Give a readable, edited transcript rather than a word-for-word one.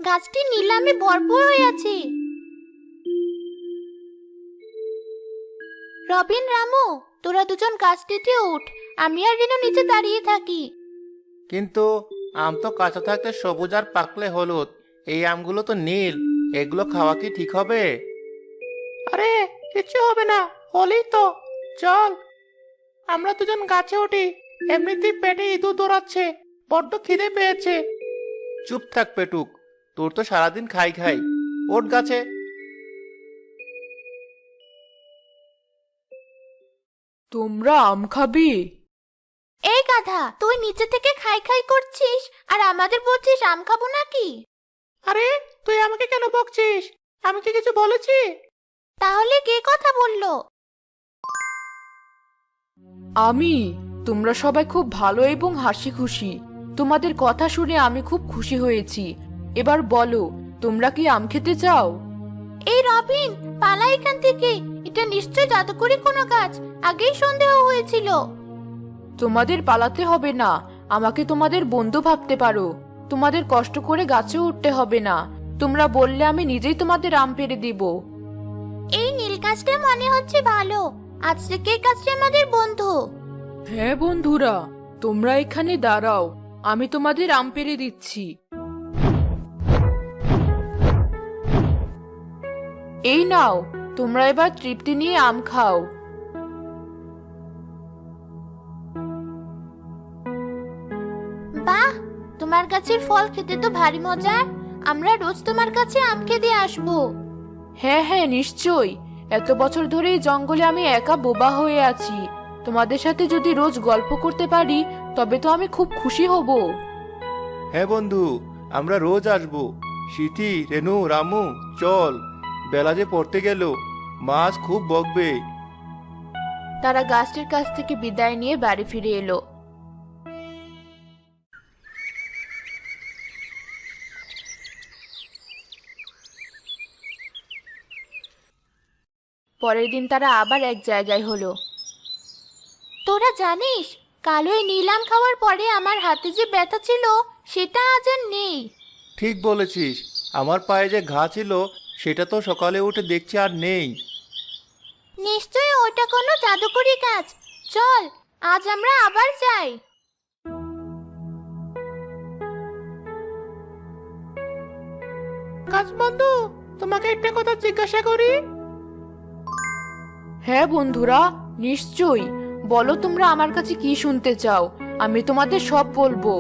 গাছটি নিলামে ভরপুর হয়ে আছে। রবিন, রামু, তোরা দুজন গাছটিতে উঠ, আমি আর রিনু নিচে দাঁড়িয়ে থাকি। কিন্তু আম তো কাঁচা থাকতে সবুজ আর পাকলে হলুদ, এই আমগুলো তো নীল, এগুলো খাওয়া কি ঠিক হবে? আরে কিছু হবে না, হলেই তো। চল আমরা দুজন গাছে উঠি, এমনিতেই পেটে ইঁদুর দৌড়াচ্ছে, বড্ড খিদে পেয়েছে। চুপ থাক পেটুক, তোর তো সারাদিন খাই খাই। ওঠ গাছে। তোমরা আম খাবি? এই গাধা, তুই নিচে থেকে খাই খাই করছিস আর আমাদের বলছিস আম খাবো নাকি? আরে তুই আমাকে কেন বকছিস? আমি কি কিছু বলেছি? তাহলে কে কথা বললো? আমি। তোমরা সবাই খুব ভালো এবং হাসি খুশি। তোমাদের কথা শুনে আমি খুব খুশি হয়েছি। এবার বলো, তোমরা কি আম খেতে চাও? এই রবিন, পালা এখান থেকে, এটা নিশ্চয় জাদুকরি কোনো গাছ, আগেই সন্দেহ হয়েছিল। তোমাদের পালাতে হবে না, আমাকে তোমাদের বন্ধু ভাবতে পারো। তোমাদের কষ্ট করে গাছে উঠতে হবে না, তোমরা বললে আমি নিজেই তোমাদের আম পেড়ে দিব। এই নীল গাছটা মনে হচ্ছে ভালো, আজ থেকে এই গাছটা আমাদের বন্ধু। হ্যাঁ বন্ধুরা, তোমরা এখানে দাঁড়াও, আমি তোমাদের আম পেড়ে দিচ্ছি। এই নাও, তোমরা এবার তৃপ্তি নিয়ে আম খাও। বাহ, তোমার গাছের ফল খেতে তো ভারী মজার। আমরা রোজ তোমার কাছে আম খেতে আসবো। হ্যাঁ হ্যাঁ, নিশ্চয়ই। এত বছর ধরে এই জঙ্গলে আমি একা বোবা হয়ে আছি, তোমাদের সাথে যদি রোজ গল্প করতে পারি তবে তো আমি খুব খুশি হব। হ্যাঁ বন্ধু, আমরা রোজ আসবো। সিথি, রেনু, রামু, চল, বেলা যে পড়তে গেল, মাছ খুব বকবে। তারা গাছটির কাছ থেকে বিদায় নিয়ে বাড়ি ফিরে এলো। পরের দিন তারা আবার এক জায়গায় হলো। তোরা জানিস, কাল ওই নীলাম খাওয়ার পরে আমার হাতে যে ব্যথা ছিল সেটা আজ আর নেই। ঠিক বলেছিস, আমার পায়ে যে ঘা ছিল সেটা তো সকালে উঠে দেখছি আর নেই। নিশ্চয়ই ওটা কোনো জাদুকরি গাছ। চল, আজ আমরা আবার যাই। কাজ বন্ধু, তোমাকে একটা কথা জিজ্ঞাসা করি। হ্যাঁ বন্ধুরা, নিশ্চয়ই। বলো তোমরা আমার কাছে কি শুনতে চাও, আমি তোমাদের সব বলবো।